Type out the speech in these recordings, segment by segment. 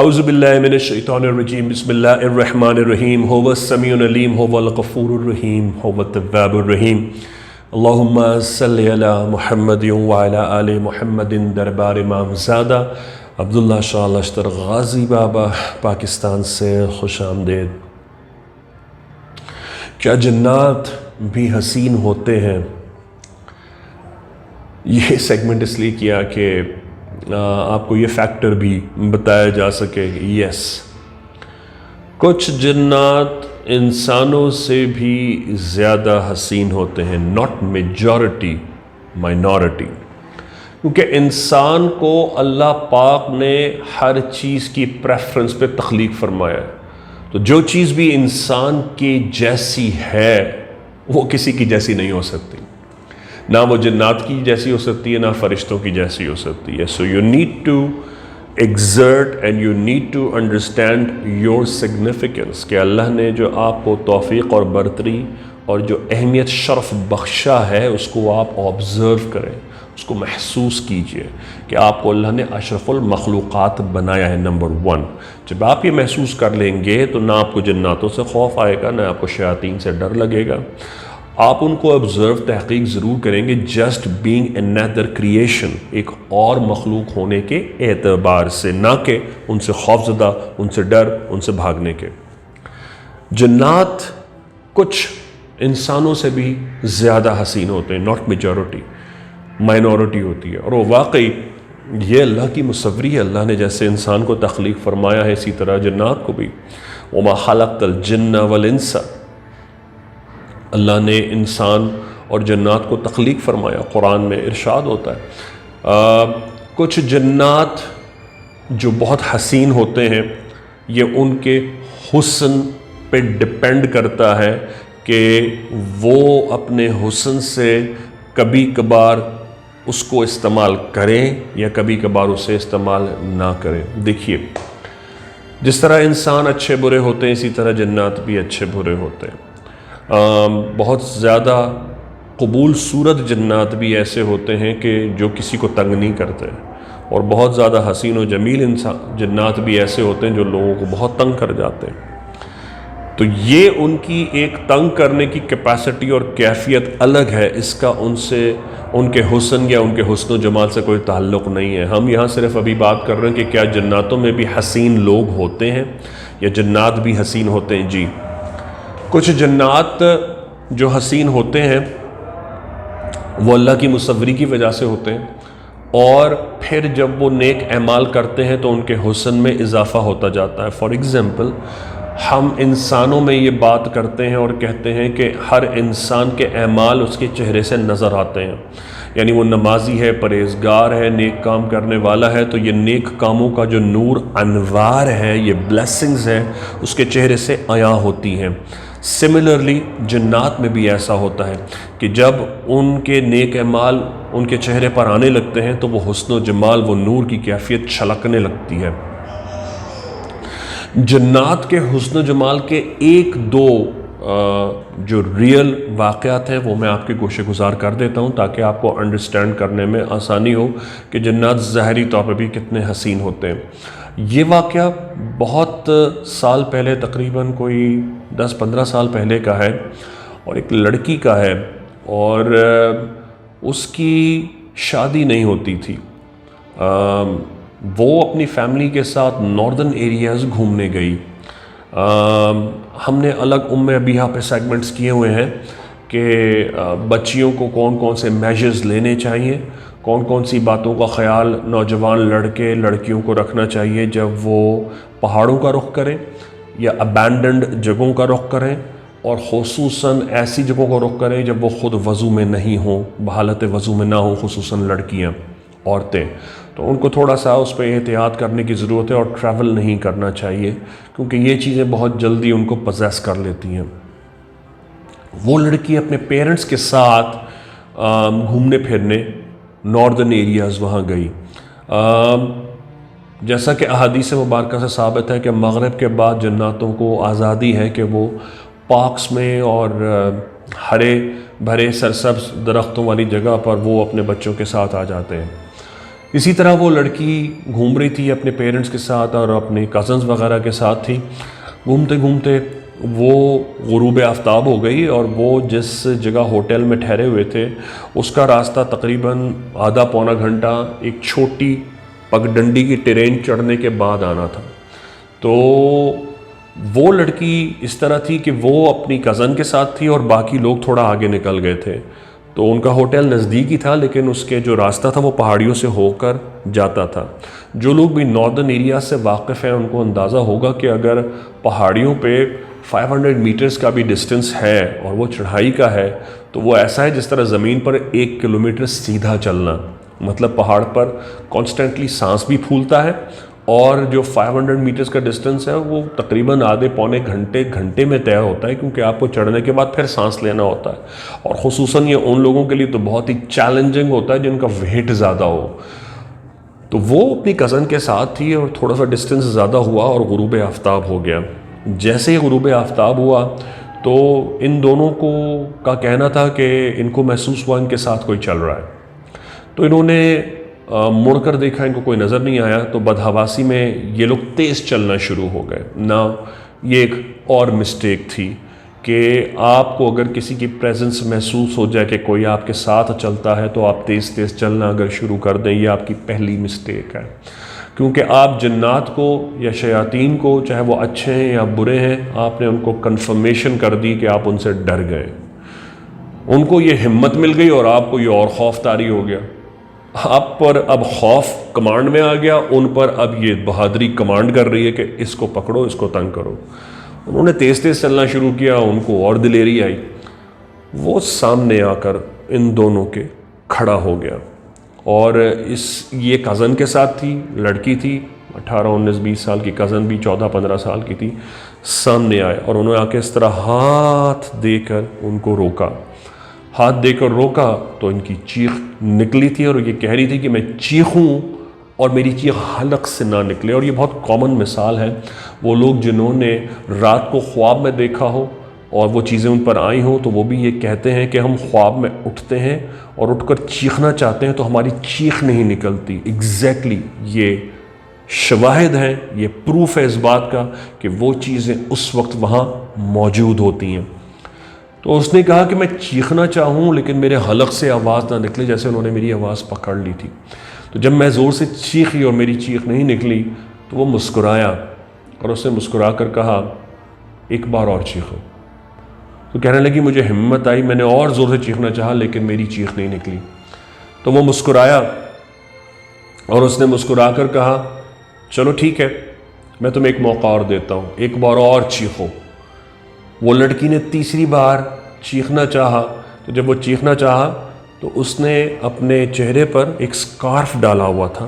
اعوذ باللہ من الشیطان الرجیم بسم اللہ الرحمن الرحیم هو السمیع العلیم هو الغفور الرحیم هو التواب الرحیم اللہم صلی علی محمد وعلی آل محمد دربار امام زادہ عبداللہ شاہ لشتر غازی بابا پاکستان سے خوش آمدید۔ کیا جنات بھی حسین ہوتے ہیں؟ یہ سیگمنٹ اس لیے کیا کہ آپ کو یہ فیکٹر بھی بتایا جا سکے۔ یس، کچھ جنات انسانوں سے بھی زیادہ حسین ہوتے ہیں، ناٹ میجورٹی، مائنورٹی، کیونکہ انسان کو اللہ پاک نے ہر چیز کی پریفرنس پہ تخلیق فرمایا ہے، تو جو چیز بھی انسان کی جیسی ہے وہ کسی کی جیسی نہیں ہو سکتی، نہ وہ جنات کی جیسی ہو سکتی ہے، نہ فرشتوں کی جیسی ہو سکتی ہے۔ So you need to exert and you need to understand your significance, کہ اللہ نے جو آپ کو توفیق اور برتری اور جو اہمیت شرف بخشا ہے اس کو آپ آبزرو کریں، اس کو محسوس کیجئے کہ آپ کو اللہ نے اشرف المخلوقات بنایا ہے۔ نمبر 1، جب آپ یہ محسوس کر لیں گے تو نہ آپ کو جناتوں سے خوف آئے گا، نہ آپ کو شیاطین سے ڈر لگے گا۔ آپ ان کو آبزرو تحقیق ضرور کریں گے، جسٹ بینگ انیدر کریشن، ایک اور مخلوق ہونے کے اعتبار سے، نہ کہ ان سے خوف زدہ، ان سے ڈر، ان سے بھاگنے کے۔ جنات کچھ انسانوں سے بھی زیادہ حسین ہوتے ہیں، ناٹ میجورٹی، مائنورٹی ہوتی ہے، اور وہ واقعی یہ اللہ کی مصوری ہے۔ اللہ نے جیسے انسان کو تخلیق فرمایا ہے اسی طرح جنات کو بھی۔ وَمَا خَلَقْتَ الْجِنَّ وَالْإِنسَ، اللہ نے انسان اور جنات کو تخلیق فرمایا، قرآن میں ارشاد ہوتا ہے۔ کچھ جنات جو بہت حسین ہوتے ہیں، یہ ان کے حسن پہ ڈپینڈ کرتا ہے کہ وہ اپنے حسن سے کبھی کبھار اس کو استعمال کریں یا کبھی کبھار اسے استعمال نہ کریں۔ دیکھیے، جس طرح انسان اچھے برے ہوتے ہیں اسی طرح جنات بھی اچھے برے ہوتے ہیں۔ بہت زیادہ قبول صورت جنات بھی ایسے ہوتے ہیں کہ جو کسی کو تنگ نہیں کرتے، اور بہت زیادہ حسین و جمیل جنات بھی ایسے ہوتے ہیں جو لوگوں کو بہت تنگ کر جاتے ہیں۔ تو یہ ان کی ایک تنگ کرنے کی کیپیسٹی اور کیفیت الگ ہے، اس کا ان سے، ان کے حسن یا ان کے حسن و جمال سے کوئی تعلق نہیں ہے۔ ہم یہاں صرف ابھی بات کر رہے ہیں کہ کیا جناتوں میں بھی حسین لوگ ہوتے ہیں یا جنات بھی حسین ہوتے ہیں۔ جی، کچھ جنات جو حسین ہوتے ہیں وہ اللہ کی مصوری کی وجہ سے ہوتے ہیں، اور پھر جب وہ نیک اعمال کرتے ہیں تو ان کے حسن میں اضافہ ہوتا جاتا ہے۔ فار ایگزامپل، ہم انسانوں میں یہ بات کرتے ہیں اور کہتے ہیں کہ ہر انسان کے اعمال اس کے چہرے سے نظر آتے ہیں، یعنی وہ نمازی ہے، پرہیزگار ہے، نیک کام کرنے والا ہے، تو یہ نیک کاموں کا جو نور انوار ہے، یہ بلیسنگز ہیں، اس کے چہرے سے عیاں ہوتی ہیں۔ سملرلی جنات میں بھی ایسا ہوتا ہے کہ جب ان کے نیک اعمال ان کے چہرے پر آنے لگتے ہیں تو وہ حسن و جمال، وہ نور کی کیفیت چھلکنے لگتی ہے۔ جنات کے حسن و جمال کے ایک دو جو ریئل واقعات ہیں وہ میں آپ کے گوشے گزار کر دیتا ہوں تاکہ آپ کو انڈرسٹینڈ کرنے میں آسانی ہو کہ جنات ظاہری طور پہ بھی کتنے حسین ہوتے ہیں۔ یہ واقعہ بہت سال پہلے، تقریباً کوئی 10-15 سال پہلے کا ہے، اور ایک لڑکی کا ہے، اور اس کی شادی نہیں ہوتی تھی۔ وہ اپنی فیملی کے ساتھ ناردرن ایریاز گھومنے گئی۔ ہم نے الگ ابیہ پہ سیگمنٹس کیے ہوئے ہیں کہ بچیوں کو کون کون سے میجرز لینے چاہیے، کون کون سی باتوں کا خیال نوجوان لڑکے لڑکیوں کو رکھنا چاہیے جب وہ پہاڑوں کا رخ کریں یا ابینڈنڈ جگہوں کا رخ کریں، اور خصوصاً ایسی جگہوں کا رخ کریں جب وہ خود وضو میں نہیں ہوں، بحالت وضو میں نہ ہوں، خصوصاً لڑکیاں، عورتیں۔ تو ان کو تھوڑا سا اس پہ احتیاط کرنے کی ضرورت ہے، اور ٹریول نہیں کرنا چاہیے کیونکہ یہ چیزیں بہت جلدی ان کو پوزیس کر لیتی ہیں۔ وہ لڑکی اپنے پیرنٹس کے ساتھ گھومنے پھرنے ناردرن ایریاز وہاں گئی۔ جیسا کہ احادیث مبارکہ سے ثابت ہے کہ مغرب کے بعد جناتوں کو آزادی ہے کہ وہ پارکس میں اور ہرے بھرے سرسبز درختوں والی جگہ پر وہ اپنے بچوں کے ساتھ آ جاتے ہیں۔ اسی طرح وہ لڑکی گھوم رہی تھی اپنے پیرنٹس کے ساتھ اور اپنے کزنز وغیرہ کے ساتھ تھی. گھومتے گھومتے وہ غروب آفتاب ہو گئی اور وہ جس جگہ ہوٹل میں ٹھہرے ہوئے تھے اس کا راستہ تقریباً آدھا پونا گھنٹہ ایک چھوٹی پگڈنڈی کی ٹرین چڑھنے کے بعد آنا تھا. تو وہ لڑکی اس طرح تھی کہ وہ اپنی کزن کے ساتھ تھی اور باقی لوگ تھوڑا آگے نکل گئے تھے. تو ان کا ہوٹل نزدیک ہی تھا لیکن اس کے جو راستہ تھا وہ پہاڑیوں سے ہو کر جاتا تھا. جو لوگ بھی ناردرن ایریا سے واقف ہیں ان کو اندازہ ہوگا کہ اگر پہاڑیوں پہ 500 میٹرز کا بھی ڈسٹنس ہے اور وہ چڑھائی کا ہے تو وہ ایسا ہے جس طرح زمین پر 1 کلومیٹر سیدھا چلنا. مطلب پہاڑ پر کانسٹنٹلی سانس بھی پھولتا ہے اور جو 500 میٹرز کا ڈسٹنس ہے وہ تقریباً آدھے پونے گھنٹے میں طے ہوتا ہے کیونکہ آپ کو چڑھنے کے بعد پھر سانس لینا ہوتا ہے. اور خصوصاً یہ ان لوگوں کے لیے تو بہت ہی چیلنجنگ ہوتا ہے جن کا ویٹ زیادہ ہو. تو وہ اپنی کزن کے ساتھ تھی اور تھوڑا سا ڈسٹنس زیادہ ہوا اور غروب آفتاب ہو گیا. جیسے ہی غروب آفتاب ہوا تو ان دونوں کا کہنا تھا کہ ان کو محسوس ہوا ان کے ساتھ کوئی چل رہا ہے. تو انہوں نے مڑ کر دیکھا ان کو کوئی نظر نہیں آیا تو بدحواسی میں یہ لوگ تیز چلنا شروع ہو گئے. یہ ایک اور مسٹیک تھی کہ آپ کو اگر کسی کی پریزنس محسوس ہو جائے کہ کوئی آپ کے ساتھ چلتا ہے تو آپ تیز چلنا اگر شروع کر دیں. یہ آپ کی پہلی مسٹیک ہے کیونکہ آپ جنات کو یا شیاطین کو چاہے وہ اچھے ہیں یا برے ہیں آپ نے ان کو کنفرمیشن کر دی کہ آپ ان سے ڈر گئے. ان کو یہ ہمت مل گئی اور آپ کو یہ اور خوف طاری ہو گیا. آپ پر اب خوف کمانڈ میں آ گیا, ان پر اب یہ بہادری کمانڈ کر رہی ہے کہ اس کو پکڑو اس کو تنگ کرو. انہوں نے تیز چلنا شروع کیا, ان کو اور دلیری آئی. وہ سامنے آ کر ان دونوں کے کھڑا ہو گیا اور یہ کزن کے ساتھ تھی, لڑکی تھی 18-19-20 سال کی, کزن بھی 14-15 سال کی تھی. سامنے آئے اور انہوں نے آ کے اس طرح ہاتھ دے کر ان کو روکا. ہاتھ دے کر روکا تو ان کی چیخ نکلی تھی اور یہ کہہ رہی تھی کہ میں چیخوں اور میری چیخ حلق سے نہ نکلے. اور یہ بہت کامن مثال ہے. وہ لوگ جنہوں نے رات کو خواب میں دیکھا ہو اور وہ چیزیں ان پر آئی ہوں تو وہ بھی یہ کہتے ہیں کہ ہم خواب میں اٹھتے ہیں اور اٹھ کر چیخنا چاہتے ہیں تو ہماری چیخ نہیں نکلتی. ایگزیکٹلی یہ شواہد ہیں, یہ پروف ہے اس بات کا کہ وہ چیزیں اس وقت وہاں موجود ہوتی ہیں. تو اس نے کہا کہ میں چیخنا چاہوں لیکن میرے حلق سے آواز نہ نکلے, جیسے انہوں نے میری آواز پکڑ لی تھی. تو جب میں زور سے چیخی اور میری چیخ نہیں نکلی تو وہ مسکرایا اور اس نے مسکرا کر کہا ایک بار اور چیخو. تو کہنے لگی مجھے ہمت آئی, میں نے اور زور سے چیخنا چاہا لیکن میری چیخ نہیں نکلی. تو وہ مسکرایا اور اس نے مسکرا کر کہا چلو ٹھیک ہے میں تمہیں ایک موقع اور دیتا ہوں, ایک بار اور چیخو. وہ لڑکی نے تیسری بار چیخنا چاہا. تو جب وہ چیخنا چاہا تو اس نے اپنے چہرے پر ایک سکارف ڈالا ہوا تھا.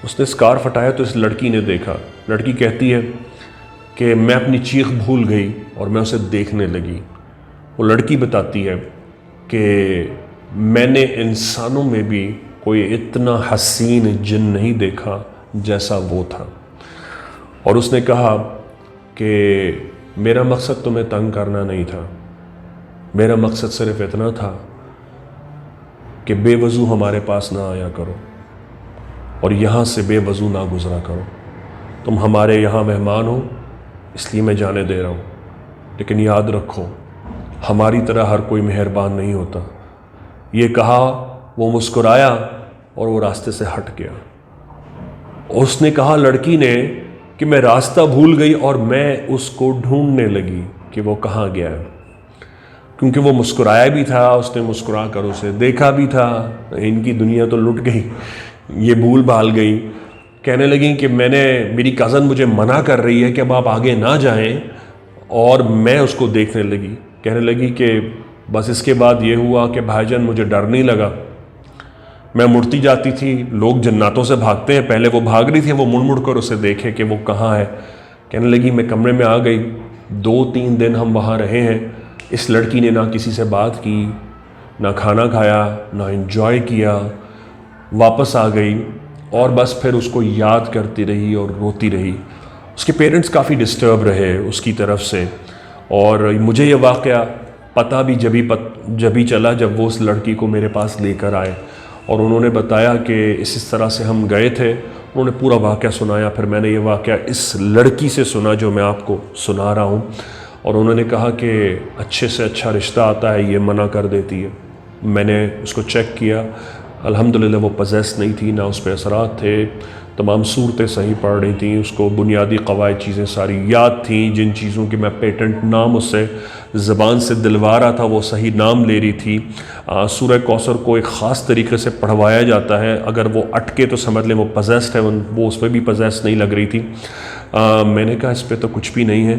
اس نے سکارف ہٹایا تو اس لڑکی نے دیکھا. لڑکی کہتی ہے کہ میں اپنی چیخ بھول گئی اور میں اسے دیکھنے لگی. وہ لڑکی بتاتی ہے کہ میں نے انسانوں میں بھی کوئی اتنا حسین جن نہیں دیکھا جیسا وہ تھا. اور اس نے کہا کہ میرا مقصد تمہیں تنگ کرنا نہیں تھا, میرا مقصد صرف اتنا تھا کہ بے وضو ہمارے پاس نہ آیا کرو اور یہاں سے بے وضو نہ گزرا کرو. تم ہمارے یہاں مہمان ہو اس لیے میں جانے دے رہا ہوں, لیکن یاد رکھو ہماری طرح ہر کوئی مہربان نہیں ہوتا. یہ کہا وہ مسکرایا اور وہ راستے سے ہٹ گیا. اس نے کہا لڑکی نے کہ میں راستہ بھول گئی اور میں اس کو ڈھونڈنے لگی کہ وہ کہاں گیا ہے, کیونکہ وہ مسکرایا بھی تھا, اس نے مسکرا کر اسے دیکھا بھی تھا. ان کی دنیا تو لٹ گئی, یہ بھول بھال گئی. کہنے لگیں کہ میری کزن مجھے منع کر رہی ہے کہ اب آپ آگے نہ جائیں, اور میں اس کو دیکھنے لگی. کہنے لگی کہ بس اس کے بعد یہ ہوا کہ بھائی جان مجھے ڈر نہیں لگا, میں مڑتی جاتی تھی. لوگ جناتوں سے بھاگتے ہیں, پہلے وہ بھاگ رہی تھی, وہ مڑ کر اسے دیکھے کہ وہ کہاں ہے. کہنے لگی میں کمرے میں آ گئی, 2-3 دن ہم وہاں رہے ہیں. اس لڑکی نے نہ کسی سے بات کی, نہ کھانا کھایا, نہ انجوائے کیا, واپس آ گئی اور بس پھر اس کو یاد کرتی رہی اور روتی رہی. اس کے پیرنٹس کافی ڈسٹرب رہے اس کی طرف سے, اور مجھے یہ واقعہ پتہ بھی جبھی چلا جب وہ اس لڑکی کو میرے پاس لے کر آئے. اور انہوں نے بتایا کہ اس طرح سے ہم گئے تھے. انہوں نے پورا واقعہ سنایا. پھر میں نے یہ واقعہ اس لڑکی سے سنا جو میں آپ کو سنا رہا ہوں, اور انہوں نے کہا کہ اچھے سے اچھا رشتہ آتا ہے, یہ منع کر دیتی ہے. میں نے اس کو چیک کیا, الحمدللہ وہ پوزیس نہیں تھی, نہ اس پہ اثرات تھے, تمام صورتیں صحیح پڑھ رہی تھیں, اس کو بنیادی قواعد چیزیں ساری یاد تھیں, جن چیزوں کی میں پیٹنٹ نام اس سے زبان سے دلوا رہا تھا وہ صحیح نام لے رہی تھی. سورہ کوثر کو ایک خاص طریقے سے پڑھوایا جاتا ہے, اگر وہ اٹکے تو سمجھ لیں وہ پوزیسڈ ہے, وہ اس پہ بھی پوزیس نہیں لگ رہی تھی. میں نے کہا اس پہ تو کچھ بھی نہیں ہے,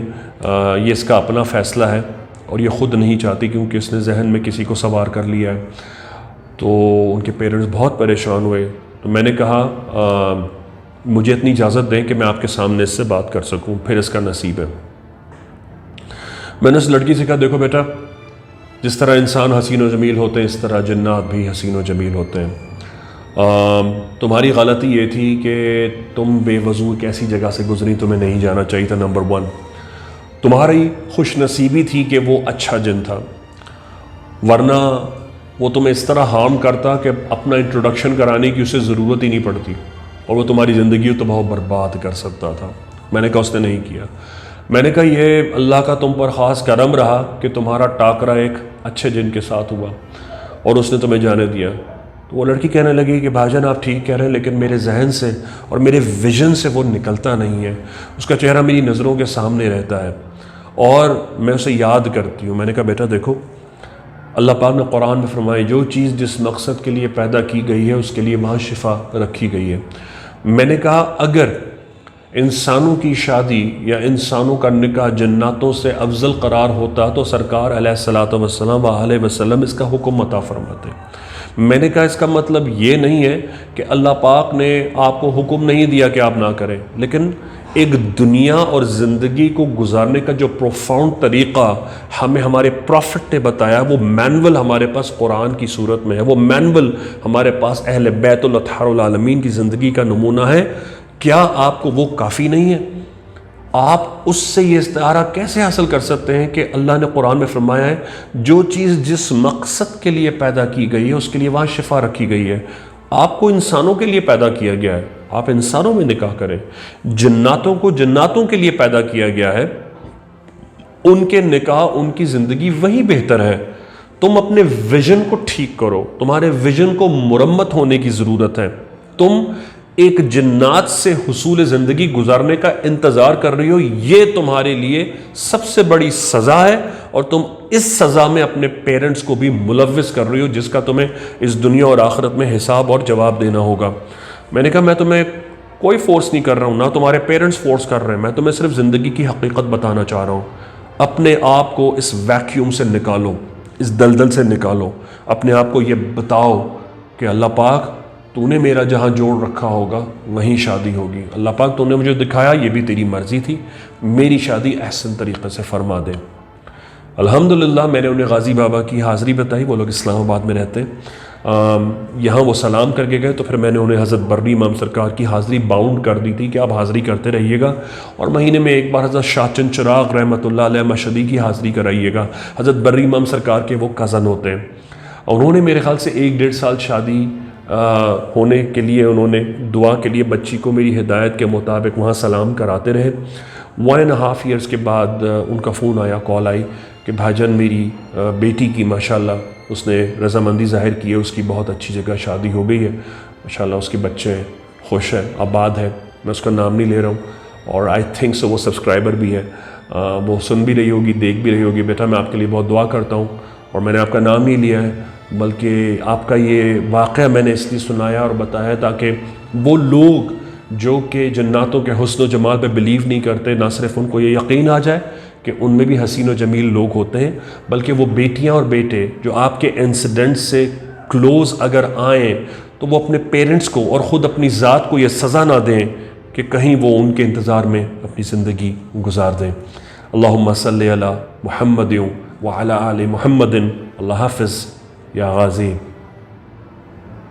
یہ اس کا اپنا فیصلہ ہے اور یہ خود نہیں چاہتی کیونکہ اس نے ذہن میں کسی کو سوار کر لیا ہے. تو ان کے پیرنٹس بہت پریشان ہوئے. تو میں نے کہا مجھے اتنی اجازت دیں کہ میں آپ کے سامنے اس سے بات کر سکوں, پھر اس کا نصیب ہے. میں نے اس لڑکی سے کہا دیکھو بیٹا, جس طرح انسان حسین و جمیل ہوتے ہیں اس طرح جنات بھی حسین و جمیل ہوتے ہیں. تمہاری غلطی یہ تھی کہ تم بے وضو ایک ایسی جگہ سے گزری, تمہیں نہیں جانا چاہیے تھا. نمبر 1, تمہاری خوش نصیبی تھی کہ وہ اچھا جن تھا, ورنہ وہ تمہیں اس طرح ہارم کرتا کہ اپنا انٹروڈکشن کرانے کی اسے ضرورت ہی نہیں پڑتی, اور وہ تمہاری زندگی کو تباہ و برباد کر سکتا تھا. میں نے کہا اس نے نہیں کیا. میں نے کہا یہ اللہ کا تم پر خاص کرم رہا کہ تمہارا ٹاکرا ایک اچھے جن کے ساتھ ہوا اور اس نے تمہیں جانے دیا. تو وہ لڑکی کہنے لگی کہ بھائی جان آپ ٹھیک کہہ رہے ہیں, لیکن میرے ذہن سے اور میرے ویژن سے وہ نکلتا نہیں ہے. اس کا چہرہ میری نظروں کے سامنے رہتا ہے اور میں اسے یاد کرتی ہوں. میں نے کہا بیٹا دیکھو, اللہ پاک نے قرآن میں فرمایا جو چیز جس مقصد کے لیے پیدا کی گئی ہے اس کے لیے وہاں شفا رکھی گئی ہے. میں نے کہا اگر انسانوں کی شادی یا انسانوں کا نکاح جناتوں سے افضل قرار ہوتا تو سرکار علیہ الصلوۃ والسلام علیہ وسلم اس کا حکم عطا فرماتے. میں نے کہا اس کا مطلب یہ نہیں ہے کہ اللہ پاک نے آپ کو حکم نہیں دیا کہ آپ نہ کریں, لیکن ایک دنیا اور زندگی کو گزارنے کا جو پروفاؤنڈ طریقہ ہمیں ہمارے پروفٹ نے بتایا, وہ مینول ہمارے پاس قرآن کی صورت میں ہے. وہ مینول ہمارے پاس اہل بیت الاطہار العالمین کی زندگی کا نمونہ ہے. کیا آپ کو وہ کافی نہیں ہے؟ آپ اس سے یہ استعارہ کیسے حاصل کر سکتے ہیں کہ اللہ نے قرآن میں فرمایا ہے جو چیز جس مقصد کے لیے پیدا کی گئی ہے اس کے لیے وہاں شفا رکھی گئی ہے. آپ کو انسانوں کے لیے پیدا کیا گیا ہے, آپ انسانوں میں نکاح کریں. جناتوں کو جناتوں کے لیے پیدا کیا گیا ہے, ان کے نکاح ان کی زندگی وہی بہتر ہے. تم اپنے ویژن کو ٹھیک کرو, تمہارے ویژن کو مرمت ہونے کی ضرورت ہے. تم ایک جنات سے حصول زندگی گزارنے کا انتظار کر رہی ہو, یہ تمہارے لیے سب سے بڑی سزا ہے, اور تم اس سزا میں اپنے پیرنٹس کو بھی ملوث کر رہی ہو جس کا تمہیں اس دنیا اور آخرت میں حساب اور جواب دینا ہوگا. میں نے کہا میں تمہیں کوئی فورس نہیں کر رہا ہوں, نہ تمہارے پیرنٹس فورس کر رہے ہیں, میں تمہیں صرف زندگی کی حقیقت بتانا چاہ رہا ہوں. اپنے آپ کو اس ویکیوم سے نکالو, اس دلدل سے نکالو. اپنے آپ کو یہ بتاؤ کہ اللہ پاک تو نے میرا جہاں جوڑ رکھا ہوگا وہیں شادی ہوگی. اللہ پاک تو نے مجھے دکھایا یہ بھی تیری مرضی تھی, میری شادی احسن طریقے سے فرما دے. الحمدللہ میں نے انہیں غازی بابا کی حاضری بتائی, وہ لوگ اسلام آباد میں رہتے ہیں. یہاں وہ سلام کر کے گئے تو پھر میں نے انہیں حضرت بری امام سرکار کی حاضری باؤنڈ کر دی تھی کہ آپ حاضری کرتے رہیے گا, اور مہینے میں ایک بار حضرت شاہ چند چراغ رحمۃ اللہ علیہ مشہدی کی حاضری کرائیے گا. حضرت بری امام سرکار کے وہ کزن ہوتے ہیں. انہوں نے میرے خیال سے 1-1.5 سال شادی ہونے کے لیے انہوں نے دعا کے لیے بچی کو میری ہدایت کے مطابق وہاں سلام کراتے رہے. 1.5 ایئرس کے بعد ان کا فون آیا, کال آئی کہ بھائی جان میری بیٹی کی ماشاءاللہ اس نے رضامندی ظاہر کی ہے, اس کی بہت اچھی جگہ شادی ہو گئی ہے, ماشاءاللہ اس کے بچے خوش ہیں, آباد ہے. میں اس کا نام نہیں لے رہا ہوں, اور آئی تھنک سو وہ سبسکرائبر بھی ہے, وہ سن بھی رہی ہوگی, دیکھ بھی رہی ہوگی. بیٹا میں آپ کے لیے بہت دعا کرتا ہوں, اور میں نے آپ کا نام نہیں لیا ہے بلکہ آپ کا یہ واقعہ میں نے اس لیے سنایا اور بتایا تاکہ وہ لوگ جو کہ جناتوں کے حسن و جمال پہ بلیو نہیں کرتے, نہ صرف ان کو یہ یقین آ جائے کہ ان میں بھی حسین و جمیل لوگ ہوتے ہیں, بلکہ وہ بیٹیاں اور بیٹے جو آپ کے انسیڈنٹ سے کلوز اگر آئیں تو وہ اپنے پیرنٹس کو اور خود اپنی ذات کو یہ سزا نہ دیں کہ کہیں وہ ان کے انتظار میں اپنی زندگی گزار دیں. اللہم صلی علی محمد وعلی آل محمد. اللہ حافظ یا غازی.